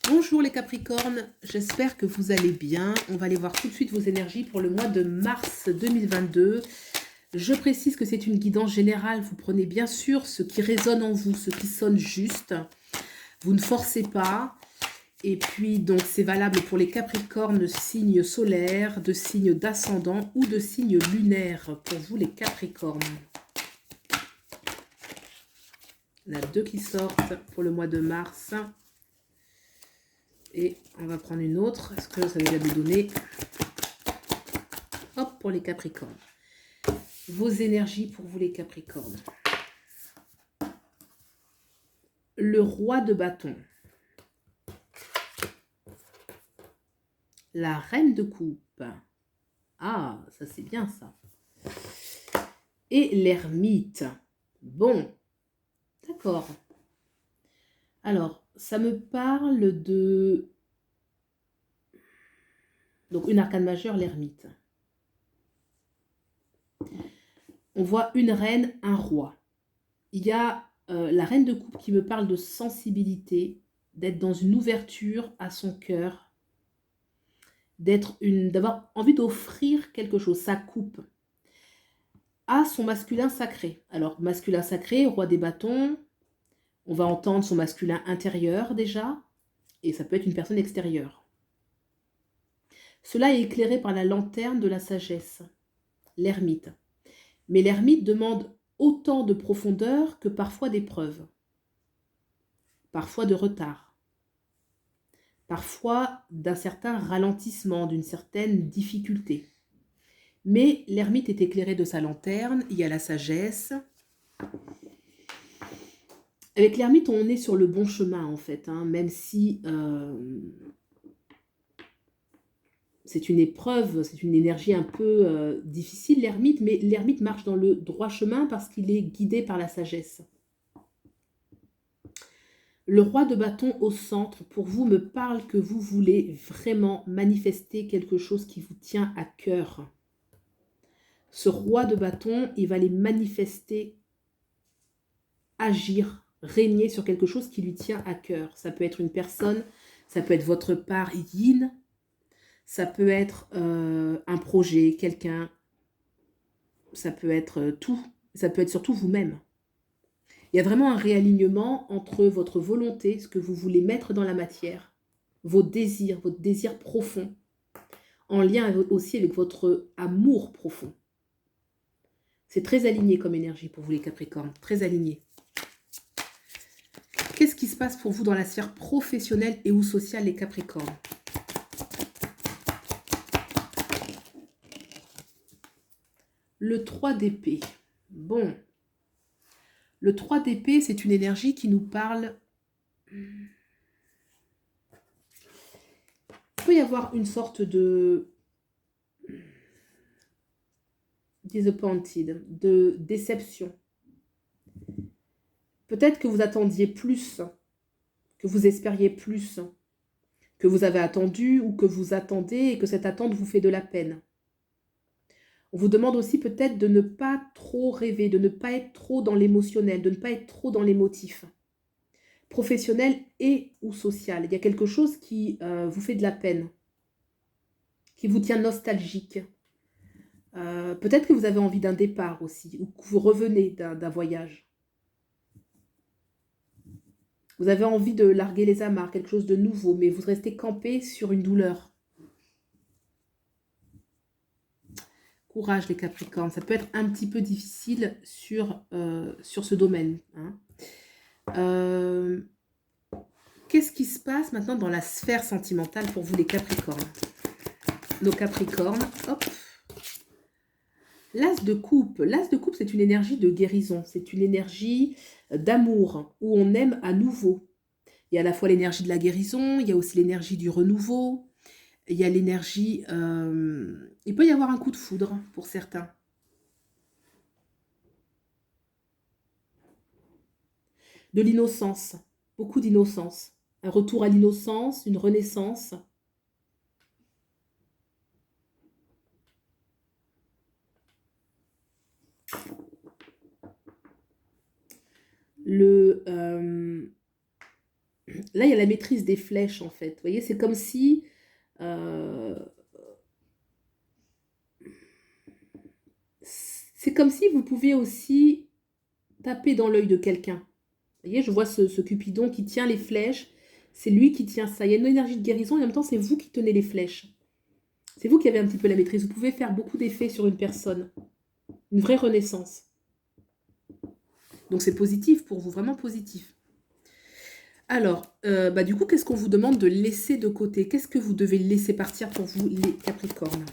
Bonjour les Capricornes, j'espère que vous allez bien. On va aller voir tout de suite vos énergies pour le mois de mars 2022. Je précise que c'est une guidance générale. Vous prenez bien sûr ce qui résonne en vous, ce qui sonne juste. Vous ne forcez pas. Et puis donc c'est valable pour les Capricornes de signes solaires, de signes d'ascendant ou de signes lunaires. Pour vous les Capricornes. Il y en a deux qui sortent pour le mois de mars. Et on va prendre une autre. Est-ce que ça va nous donner? Hop, pour les Capricornes. Vos énergies pour vous les Capricornes. Le roi de bâton. La reine de coupe. Ah, ça c'est bien ça. Et l'ermite. Bon, d'accord. Alors, ça me parle de... Donc, une arcane majeure, l'ermite. On voit une reine, un roi. Il y a la reine de coupe qui me parle de sensibilité, d'être dans une ouverture à son cœur, d'avoir envie d'offrir quelque chose, sa coupe, à son masculin sacré. Alors, masculin sacré, roi des bâtons, on va entendre son masculin intérieur déjà, et ça peut être une personne extérieure. Cela est éclairé par la lanterne de la sagesse, l'ermite. Mais l'ermite demande autant de profondeur que parfois d'épreuves, parfois de retard, parfois d'un certain ralentissement, d'une certaine difficulté. Mais l'ermite est éclairé de sa lanterne, il y a la sagesse. Avec l'ermite, on est sur le bon chemin en fait, hein, même si c'est une épreuve, c'est une énergie un peu difficile l'ermite, mais l'ermite marche dans le droit chemin parce qu'il est guidé par la sagesse. Le roi de bâton au centre, pour vous, me parle que vous voulez vraiment manifester quelque chose qui vous tient à cœur. Ce roi de bâton, il va les manifester, agir, régner sur quelque chose qui lui tient à cœur. Ça peut être une personne, ça peut être votre part yin, ça peut être un projet, quelqu'un, ça peut être tout, ça peut être surtout vous-même. Il y a vraiment un réalignement entre votre volonté, ce que vous voulez mettre dans la matière, votre désir profond, en lien aussi avec votre amour profond. C'est très aligné comme énergie pour vous les Capricornes, très aligné. Qu'est-ce qui se passe pour vous dans la sphère professionnelle et ou sociale les Capricornes? Le 3 d'épée. Bon. Le 3 d'épée, c'est une énergie qui nous parle... Il peut y avoir une sorte de... disappointed, de déception. Peut-être que vous attendiez plus, que vous espériez plus, que vous avez attendu ou que vous attendez et que cette attente vous fait de la peine. On vous demande aussi peut-être de ne pas trop rêver, de ne pas être trop dans l'émotionnel, de ne pas être trop dans l'émotif. Professionnel et ou social. Il y a quelque chose qui vous fait de la peine, qui vous tient nostalgique. Peut-être que vous avez envie d'un départ aussi, ou que vous revenez d'un voyage. Vous avez envie de larguer les amarres, quelque chose de nouveau, mais vous restez campé sur une douleur. Courage les Capricornes, ça peut être un petit peu difficile sur ce domaine. Hein. Qu'est-ce qui se passe maintenant dans la sphère sentimentale pour vous les Capricornes? Nos Capricornes, hop. L'As de coupe. L'As de coupe, c'est une énergie de guérison. C'est une énergie d'amour, où on aime à nouveau. Il y a à la fois l'énergie de la guérison, il y a aussi l'énergie du renouveau. Il y a l'énergie... il peut y avoir un coup de foudre pour certains. De l'innocence. Beaucoup d'innocence. Un retour à l'innocence, une renaissance. Le Là, il y a la maîtrise des flèches, en fait. Vous voyez, c'est comme si... euh, c'est comme si vous pouviez aussi taper dans l'œil de quelqu'un. Vous voyez, je vois ce Cupidon qui tient les flèches. C'est lui qui tient ça. Il y a une énergie de guérison et en même temps, c'est vous qui tenez les flèches. C'est vous qui avez un petit peu la maîtrise. Vous pouvez faire beaucoup d'effets sur une personne. Une vraie renaissance. Donc c'est positif pour vous, vraiment positif. Alors, du coup, qu'est-ce qu'on vous demande de laisser de côté? Qu'est-ce que vous devez laisser partir pour vous, les Capricornes?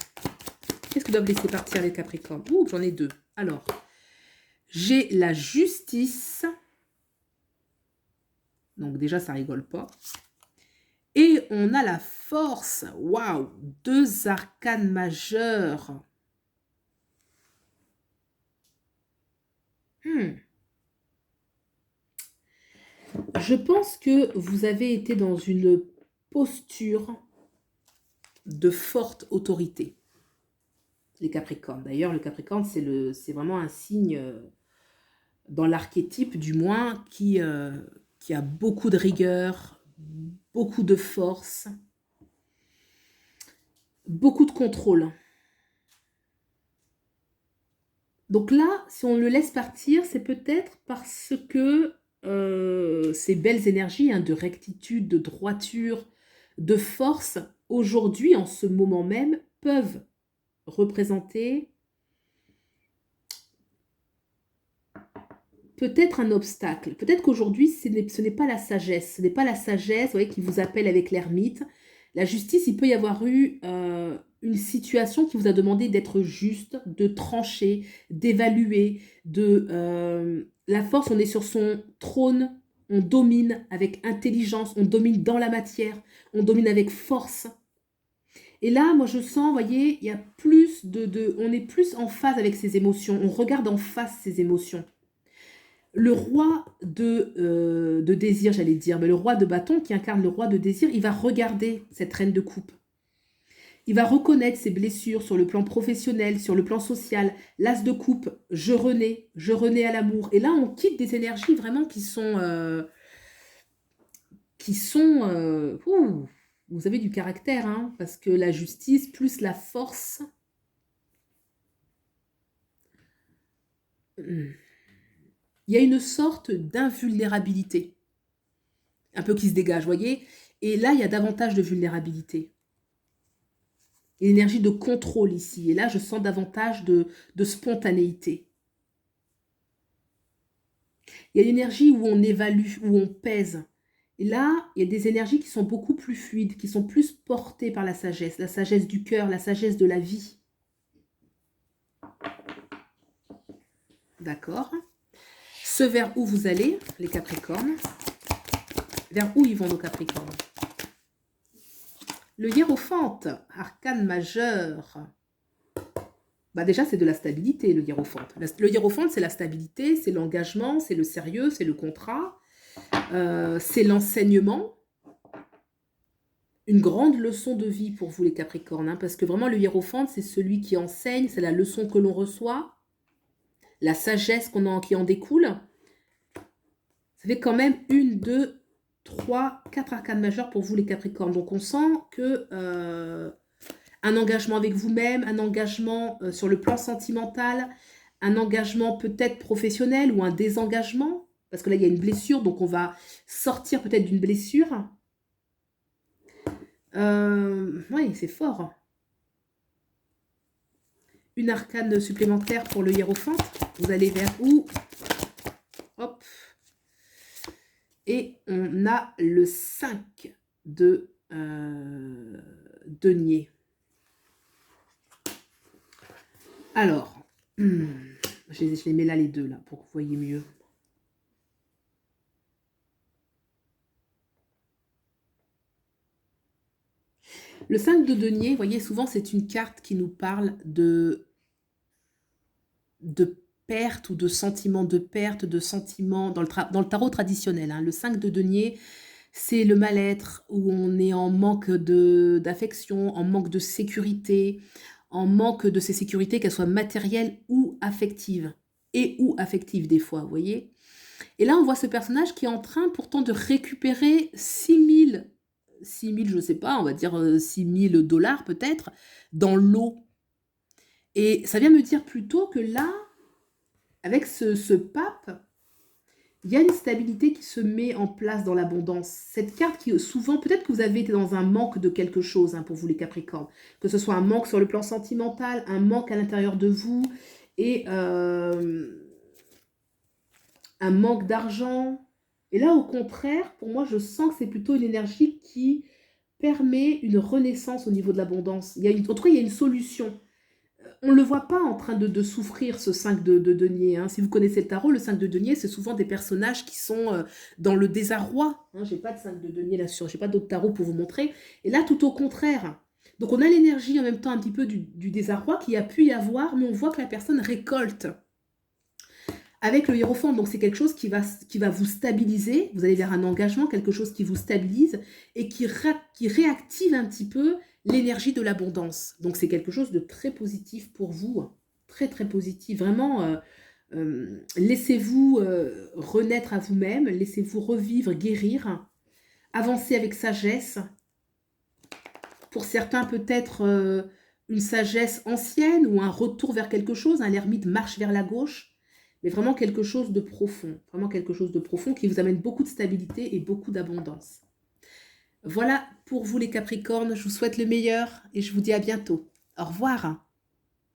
Qu'est-ce que doivent laisser partir les Capricornes? Ouh, j'en ai deux. Alors, j'ai la justice. Donc déjà, ça rigole pas. Et on a la force. Waouh! Deux arcanes majeurs. Je pense que vous avez été dans une posture de forte autorité, les Capricornes. D'ailleurs, le Capricorne, c'est vraiment un signe, dans l'archétype du moins, qui a beaucoup de rigueur, beaucoup de force, beaucoup de contrôle. Donc là, si on le laisse partir, c'est peut-être parce que ces belles énergies, hein, de rectitude, de droiture, de force, aujourd'hui, en ce moment même, peuvent représenter peut-être un obstacle. Peut-être qu'aujourd'hui, ce n'est pas la sagesse. Ce n'est pas la sagesse, vous voyez, qui vous appelle avec l'ermite. La justice, il peut y avoir eu une situation qui vous a demandé d'être juste, de trancher, d'évaluer, la force, on est sur son trône, on domine avec intelligence, on domine dans la matière, on domine avec force. Et là, moi, je sens, vous voyez, il y a plus on est plus en phase avec ses émotions, on regarde en face ses émotions. Le roi de désir, j'allais dire, mais le roi de bâton qui incarne le roi de désir, il va regarder cette reine de coupe. Il va reconnaître ses blessures sur le plan professionnel, sur le plan social. L'as de coupe, je renais à l'amour. Et là, on quitte des énergies vraiment qui sont... vous avez du caractère, hein, parce que la justice plus la force... Il y a une sorte d'invulnérabilité, un peu qui se dégage, voyez. Et là, il y a davantage de vulnérabilité. Une énergie de contrôle ici. Et là, je sens davantage de spontanéité. Il y a une énergie où on évalue, où on pèse. Et là, il y a des énergies qui sont beaucoup plus fluides, qui sont plus portées par la sagesse du cœur, la sagesse de la vie. D'accord. Ce vers où vous allez, les Capricornes. Vers où ils vont, nos Capricornes? Le hiérophante, arcane majeur. Déjà, c'est de la stabilité, le hiérophante. Le hiérophante, c'est la stabilité, c'est l'engagement, c'est le sérieux, c'est le contrat, c'est l'enseignement. Une grande leçon de vie pour vous, les Capricornes, hein, parce que vraiment, le hiérophante, c'est celui qui enseigne, c'est la leçon que l'on reçoit, la sagesse qui en découle. Ça fait quand même 1, 2, 3, 4 arcanes majeures pour vous, les Capricornes. Donc, on sent que... un engagement avec vous-même, un engagement sur le plan sentimental, un engagement peut-être professionnel ou un désengagement, parce que là, il y a une blessure, donc on va sortir peut-être d'une blessure. Oui, c'est fort. Une arcane supplémentaire pour le hiérophante. Vous allez vers où? Hop. Et on a le 5 de denier. Alors, je les mets là les deux, là, pour que vous voyez mieux. Le 5 de denier, vous voyez, souvent, c'est une carte qui nous parle de perte ou de sentiment de perte, de sentiment dans le tarot traditionnel. Hein. Le 5 de denier, c'est le mal-être où on est en manque d'affection, en manque de sécurité, en manque de ces sécurités, qu'elles soient matérielles ou affectives. Et ou affectives des fois, vous voyez. Et là, on voit ce personnage qui est en train pourtant de récupérer 6 000, je sais pas, on va dire 6 000 $ peut-être, dans l'eau. Et ça vient me dire plutôt que là, avec ce pape, il y a une stabilité qui se met en place dans l'abondance. Cette carte qui, souvent, peut-être que vous avez été dans un manque de quelque chose, hein, pour vous les Capricornes. Que ce soit un manque sur le plan sentimental, un manque à l'intérieur de vous, et un manque d'argent. Et là, au contraire, pour moi, je sens que c'est plutôt une énergie qui permet une renaissance au niveau de l'abondance. En tout cas, il y a une solution. On ne le voit pas en train de souffrir, ce 5 de denier. Hein. Si vous connaissez le tarot, le 5 de denier, c'est souvent des personnages qui sont dans le désarroi. Hein, je n'ai pas de 5 de denier là-dessus, je n'ai pas d'autres tarots pour vous montrer. Et là, tout au contraire. Donc, on a l'énergie en même temps un petit peu du désarroi qu'il y a pu y avoir, mais on voit que la personne récolte. Avec le hiérophante, donc c'est quelque chose qui va vous stabiliser. Vous allez vers un engagement, quelque chose qui vous stabilise et qui réactive un petit peu l'énergie de l'abondance. Donc c'est quelque chose de très positif pour vous, très très positif. Vraiment, laissez-vous renaître à vous-même, laissez-vous revivre, guérir, avancer avec sagesse. Pour certains, peut-être une sagesse ancienne ou un retour vers quelque chose. Un l'ermite marche vers la gauche, mais vraiment quelque chose de profond qui vous amène beaucoup de stabilité et beaucoup d'abondance. Voilà pour vous les Capricornes, je vous souhaite le meilleur et je vous dis à bientôt. Au revoir.